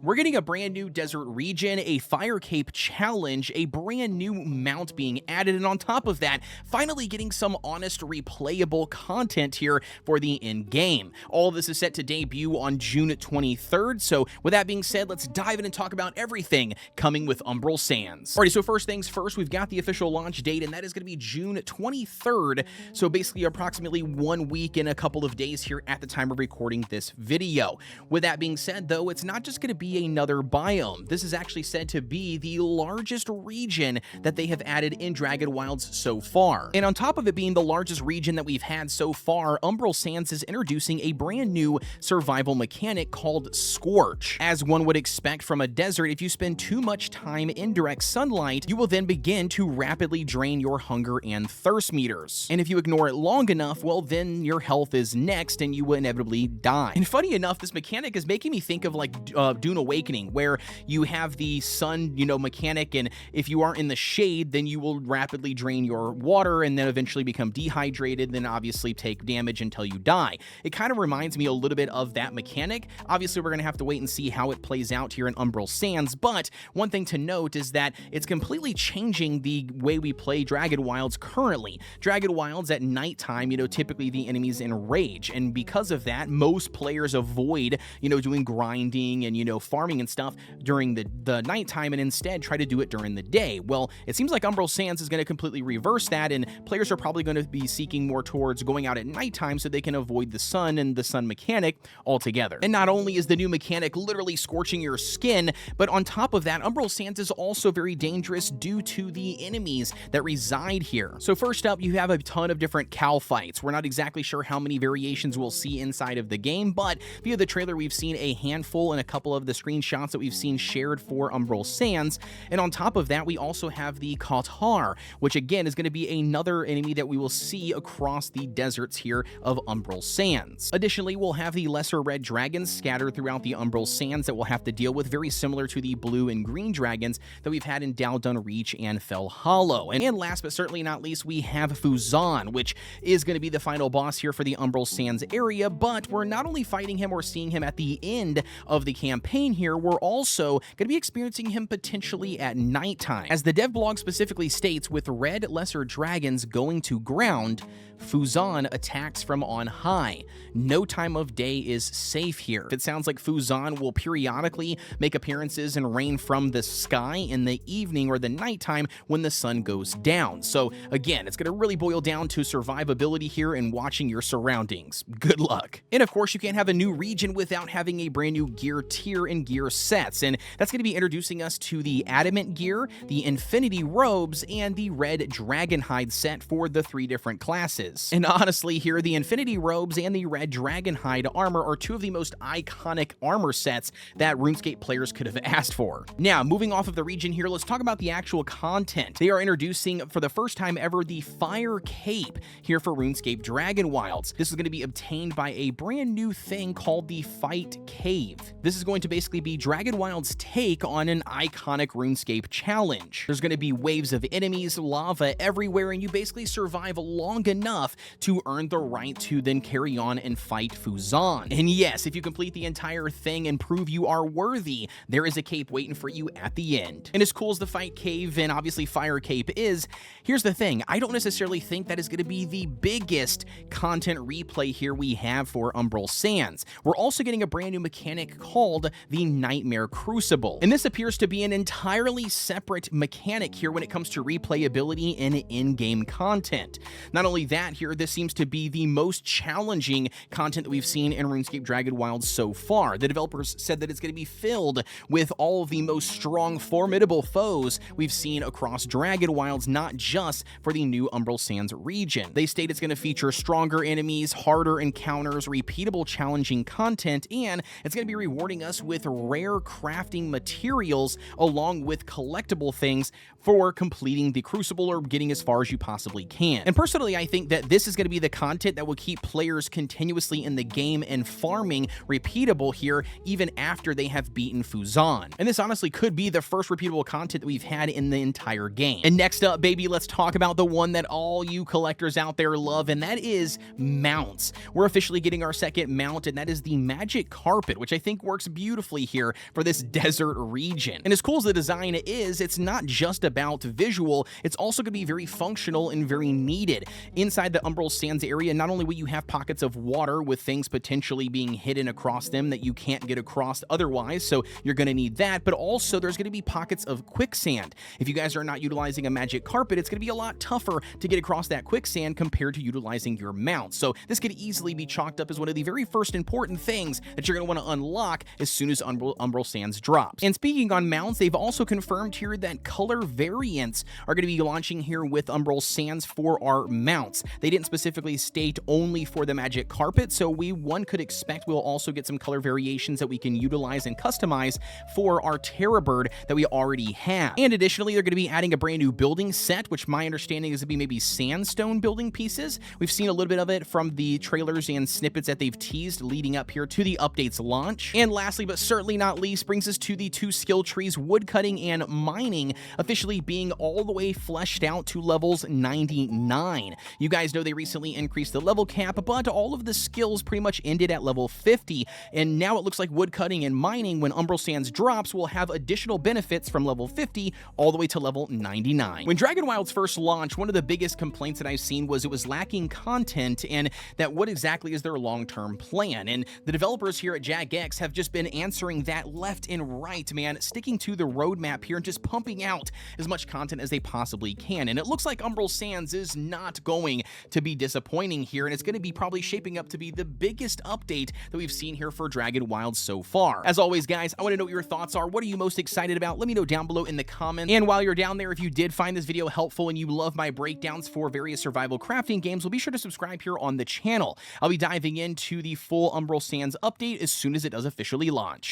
We're getting a brand new desert region, a fire cape challenge, a brand new mount being added, and on top of that, finally getting some honest replayable content here for the end game. All of this is set to debut on June 23rd, so with that being said, let's dive in and talk about everything coming with Umbral Sands. Alrighty, so first things first, we've got the official launch date, and that is going to be June 23rd, so basically approximately 1 week and a couple of days here at the time of recording this video. With that being said, though, it's not just going to be another biome. This is actually said to be the largest region that they have added in Dragonwilds so far. And on top of it being the largest region that we've had so far, Umbral Sands is introducing a brand new survival mechanic called Scorch. As one would expect from a desert, if you spend too much time in direct sunlight, you will then begin to rapidly drain your hunger and thirst meters. And if you ignore it long enough, well, then your health is next and you will inevitably die. And funny enough, this mechanic is making me think of like Dune Awakening, where you have the sun, mechanic, and if you aren't in the shade, then you will rapidly drain your water and then eventually become dehydrated, then obviously take damage until you die. It kind of reminds me a little bit of that mechanic. Obviously, we're going to have to wait and see how it plays out here in Umbral Sands, but one thing to note is that it's completely changing the way we play Dragonwilds currently. Dragonwilds at nighttime, typically the enemies enrage, and because of that, most players avoid, doing grinding and, farming and stuff during the nighttime and instead try to do it during the day. Well, it seems like Umbral Sands is going to completely reverse that, and players are probably going to be seeking more towards going out at nighttime so they can avoid the sun and the sun mechanic altogether. And not only is the new mechanic literally scorching your skin, but on top of that, Umbral Sands is also very dangerous due to the enemies that reside here. So first up, you have a ton of different cow fights. We're not exactly sure how many variations we'll see inside of the game, but via the trailer, we've seen a handful and a couple of the screenshots that we've seen shared for Umbral Sands. And on top of that, we also have the Kotar, which again is going to be another enemy that we will see across the deserts here of Umbral Sands. Additionally, we'll have the lesser red dragons scattered throughout the Umbral Sands that we'll have to deal with, very similar to the blue and green dragons that we've had in Daldun Reach and Fell Hollow. And last but certainly not least, we have Fuzon, which is going to be the final boss here for the Umbral Sands area, but we're not only fighting him or seeing him at the end of the campaign here, we're also going to be experiencing him potentially at nighttime. As the dev blog specifically states, with red lesser dragons going to ground, Fuzon attacks from on high. No time of day is safe here. It sounds like Fuzon will periodically make appearances and rain from the sky in the evening or the nighttime when the sun goes down. So again, it's going to really boil down to survivability here and watching your surroundings. Good luck. And of course, you can't have a new region without having a brand new gear tier and gear sets, and that's going to be introducing us to the Adamant gear, the Infinity robes, and the red Dragonhide set for the 3 different classes. And honestly here, the Infinity robes and the red Dragonhide armor are 2 of the most iconic armor sets that RuneScape players could have asked for. Now, moving off of the region here, let's talk about the actual content. They are introducing for the first time ever the Fire Cape here for RuneScape Dragonwilds. This is going to be obtained by a brand new thing called the Fight Cave. This is going to basically be Dragonwild's take on an iconic RuneScape challenge. There's going to be waves of enemies, lava everywhere, and you basically survive long enough to earn the right to then carry on and fight Fuzon. And yes, if you complete the entire thing and prove you are worthy, there is a cape waiting for you at the end. And as cool as the Fight Cave and obviously Fire Cape is, here's the thing, I don't necessarily think that is going to be the biggest content replay here we have for Umbral Sands. We're also getting a brand new mechanic called the Nightmare Crucible, and this appears to be an entirely separate mechanic here when it comes to replayability and in-game content. Not only that, here, this seems to be the most challenging content that we've seen in RuneScape Dragonwilds so far. The developers said that it's going to be filled with all of the most strong, formidable foes we've seen across Dragonwilds, not just for the new Umbral Sands region. They state it's going to feature stronger enemies, harder encounters, repeatable challenging content, and it's going to be rewarding us with rare crafting materials along with collectible things for completing the Crucible or getting as far as you possibly can. And personally, I think that this is going to be the content that will keep players continuously in the game and farming repeatable here even after they have beaten Fuzon. And this honestly could be the first repeatable content that we've had in the entire game. And next up, baby, let's talk about the one that all you collectors out there love, and that is mounts. We're officially getting our second mount, and that is the Magic Carpet, which I think works beautifully beautifully here for this desert region. And as cool as the design is, it's not just about visual, it's also going to be very functional and very needed. Inside the Umbral Sands area, not only will you have pockets of water with things potentially being hidden across them that you can't get across otherwise, so you're going to need that, but also there's going to be pockets of quicksand. If you guys are not utilizing a magic carpet, it's going to be a lot tougher to get across that quicksand compared to utilizing your mount. So this could easily be chalked up as one of the very first important things that you're going to want to unlock as soon as Umbral Sands drops. And speaking on mounts, they've also confirmed here that color variants are going to be launching here with Umbral Sands for our mounts. They didn't specifically state only for the magic carpet, so one could expect we'll also get some color variations that we can utilize and customize for our Terror Bird that we already have. And additionally, they're going to be adding a brand new building set, which my understanding is to be maybe sandstone building pieces. We've seen a little bit of it from the trailers and snippets that they've teased leading up here to the update's launch. And lastly, but certainly not least, brings us to the 2 skill trees, Woodcutting and Mining, officially being all the way fleshed out to levels 99. You guys know they recently increased the level cap, but all of the skills pretty much ended at level 50, and now it looks like Woodcutting and Mining, when Umbral Sands drops, will have additional benefits from level 50 all the way to level 99. When Dragonwilds first launched, one of the biggest complaints that I've seen was it was lacking content, and that what exactly is their long-term plan. And the developers here at Jagex have just been answering that left and right, man, sticking to the roadmap here and just pumping out as much content as they possibly can. And it looks like Umbral Sands is not going to be disappointing here, and it's going to be probably shaping up to be the biggest update that we've seen here for Dragonwilds so far. As always, guys, I want to know what your thoughts are. What are you most excited about? Let me know down below in the comments. And while you're down there, if you did find this video helpful and you love my breakdowns for various survival crafting games, well, be sure to subscribe here on the channel. I'll be diving into the full Umbral Sands update as soon as it does officially launch.